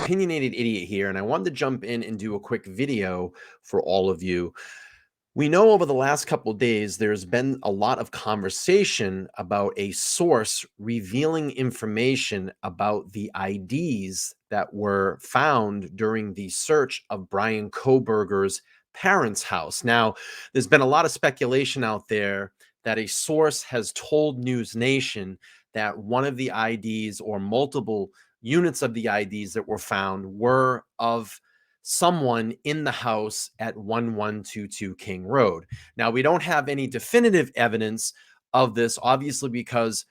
opinionated idiot here, and I wanted to jump in and do a quick video for all of you. We know over the last couple of days, there's been a lot of conversation about a source revealing information about the IDs that were found during the search of Bryan Kohberger's parents' house. Now, there's been a lot of speculation out there that a source has told NewsNation that one of the IDs or multiple units of the IDs that were found were of someone in the house at 1122 King Road. Now, we don't have any definitive evidence of this, obviously, because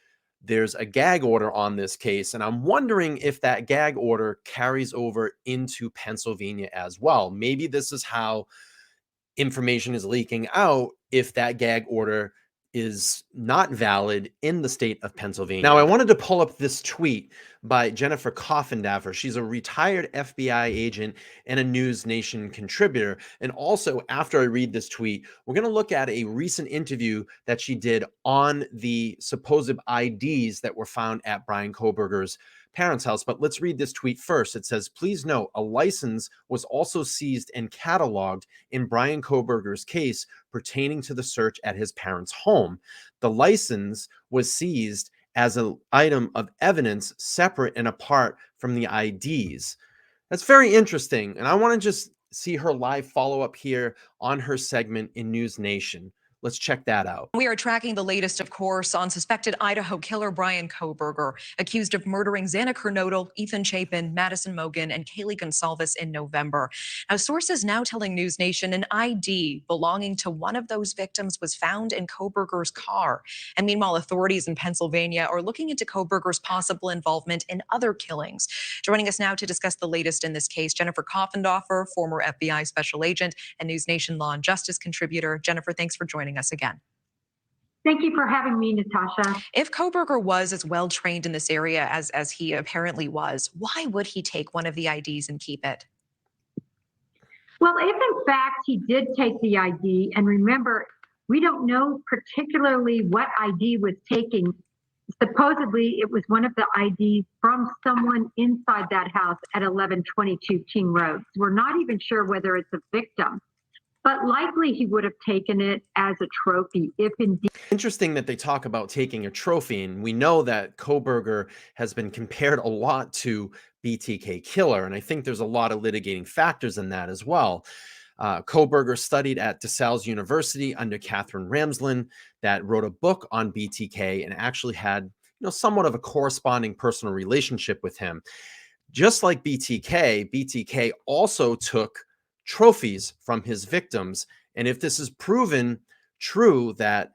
there's a gag order on this case. And I'm wondering if that gag order carries over into Pennsylvania as well. Maybe this is how information is leaking out if that gag order is not valid in the state of Pennsylvania. Now, I wanted to pull up this tweet by Jennifer Coffindaffer. She's a retired FBI agent and a NewsNation contributor. And also, after I read this tweet, we're going to look at a recent interview that she did on the supposed IDs that were found at Bryan Kohberger's parents' house. But let's read this tweet first. It says, "Please note, a license was also seized and cataloged in Bryan Kohberger's case pertaining to the search at his parents' home. The license was seized as an item of evidence separate and apart from the IDs." That's very interesting. And I want to just see her live follow-up here on her segment in NewsNation. Let's check that out. We are tracking the latest, of course, on suspected Idaho killer Bryan Kohberger, accused of murdering Xana Kernodle, Ethan Chapin, Madison Mogan, and Kaylee Gonsalves in November. Now, sources now telling NewsNation an ID belonging to one of those victims was found in Kohberger's car. And meanwhile, authorities in Pennsylvania are looking into Kohberger's possible involvement in other killings. Joining us now to discuss the latest in this case, Jennifer Coffindaffer, former FBI special agent and NewsNation law and justice contributor. Jennifer, thanks for joining us again. Thank you for having me, Natasha. If Kohberger was as well trained in this area as he apparently was, why would he take one of the IDs and keep it? Well, if in fact he did take the ID, and remember, we don't know particularly what ID was taken. Supposedly, it was one of the IDs from someone inside that house at 1122 King Road. We're not even sure whether it's a victim. But likely he would have taken it as a trophy, if indeed. Interesting that they talk about taking a trophy, and we know that Kohberger has been compared a lot to BTK killer, and I think there's a lot of litigating factors in that as well. Kohberger studied at DeSales University under Catherine Ramsland, that wrote a book on BTK and actually had, somewhat of a corresponding personal relationship with him. Just like BTK also took trophies from his victims. And if this is proven true, that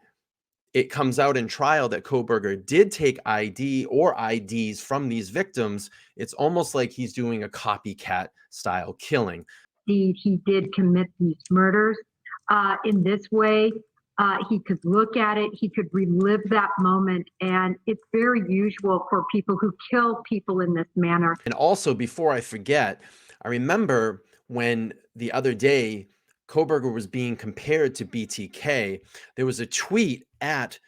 it comes out in trial that Kohberger did take ID or IDs from these victims, it's almost like he's doing a copycat style killing. He did commit these murders in this way. He could look at it, he could relive that moment. And it's very usual for people who kill people in this manner. And also, before I forget, I remember when the other day Kohberger was being compared to BTK, there was a tweet at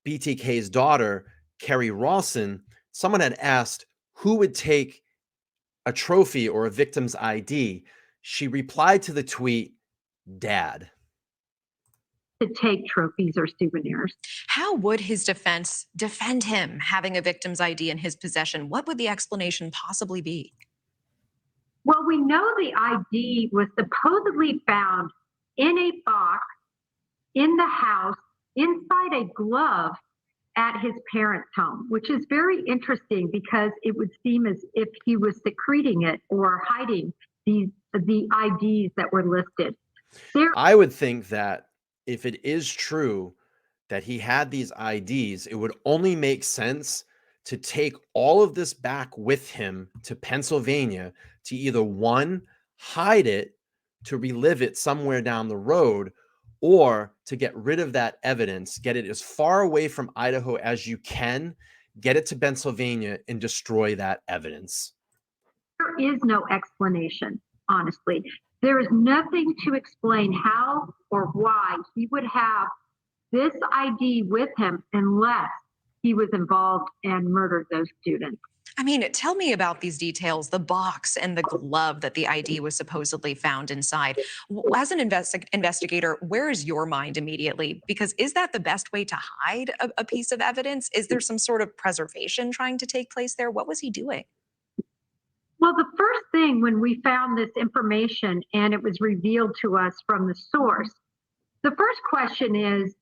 BTK's daughter, Kerry Rawson. Someone had asked who would take a trophy or a victim's ID. She replied to the tweet, "Dad." To take trophies or souvenirs. How would his defense defend him having a victim's ID in his possession? What would the explanation possibly be? Well, we know the ID was supposedly found in a box in the house inside a glove at his parents' home, which is very interesting because it would seem as if he was secreting it or hiding the IDs that were listed. I would think that if it is true that he had these IDs, it would only make sense to take all of this back with him to Pennsylvania to either, one, hide it to relive it somewhere down the road, or to get rid of that evidence, get it as far away from Idaho as you can, get it to Pennsylvania and destroy that evidence. There is no explanation, honestly. There is nothing to explain how or why he would have this ID with him unless he was involved and murdered those students. I mean, tell me about these details, the box and the glove that the ID was supposedly found inside. As an investigator, where is your mind immediately? Because is that the best way to hide a piece of evidence? Is there some sort of preservation trying to take place there? What was he doing? Well, the first thing when we found this information and it was revealed to us from the source, the first question is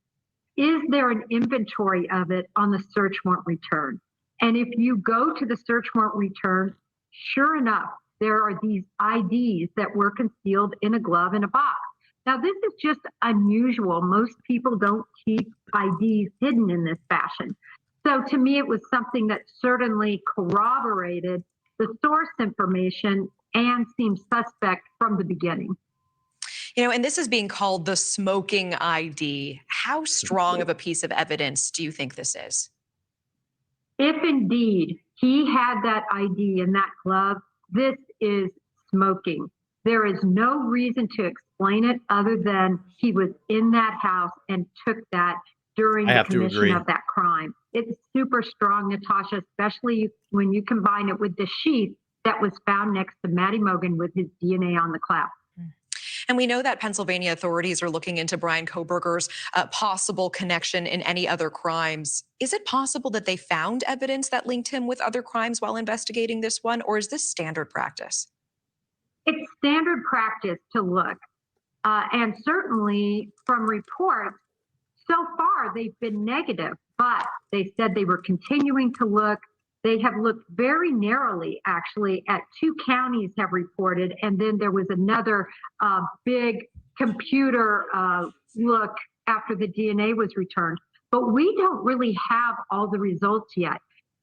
there an inventory of it on the search warrant return? And if you go to the search warrant return, sure enough, there are these IDs that were concealed in a glove in a box. Now, this is just unusual. Most people don't keep IDs hidden in this fashion. So to me, it was something that certainly corroborated the source information and seemed suspect from the beginning. You know, and this is being called the smoking ID. How strong of a piece of evidence do you think this is? If indeed he had that ID in that glove, this is smoking. There is no reason to explain it other than he was in that house and took that during the commission of that crime. It's super strong, Natasha, especially when you combine it with the sheath that was found next to Matty Mogan with his DNA on the clasp. And we know that Pennsylvania authorities are looking into Bryan Kohberger's possible connection in any other crimes. Is it possible that they found evidence that linked him with other crimes while investigating this one, or is this standard practice? It's standard practice to look. And certainly from reports, so far they've been negative, but they said they were continuing to look. They have looked very narrowly, actually, at 2 counties have reported, and then there was another big computer look after the DNA was returned. But we don't really have all the results yet.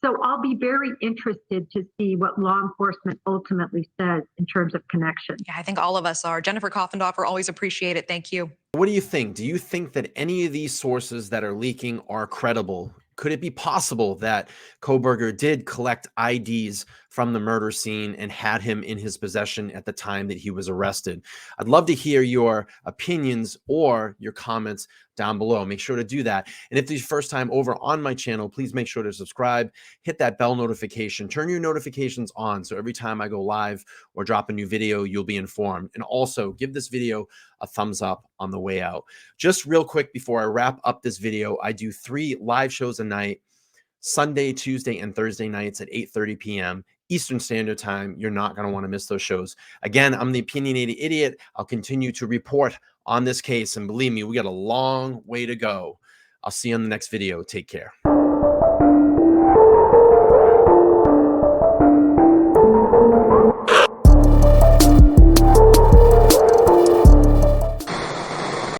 So I'll be very interested to see what law enforcement ultimately says in terms of connection. Yeah, I think all of us are. Jennifer Coffindaffer, always appreciate it. Thank you. What do you think? Do you think that any of these sources that are leaking are credible? Could it be possible that Kohberger did collect IDs from the murder scene and had him in his possession at the time that he was arrested? I'd love to hear your opinions or your comments down below. Make sure to do that. And if this is your first time over on my channel, please make sure to subscribe, hit that bell notification, turn your notifications on so every time I go live or drop a new video, you'll be informed. And also give this video a thumbs up on the way out. Just real quick before I wrap up this video, I do 3 live shows a night, Sunday, Tuesday, and Thursday nights at 8:30 p.m. Eastern Standard Time. You're not going to want to miss those shows. Again, I'm the Opinionated Idiot. I'll continue to report on this case, and believe me, we got a long way to go. I'll see you on the next video. Take care.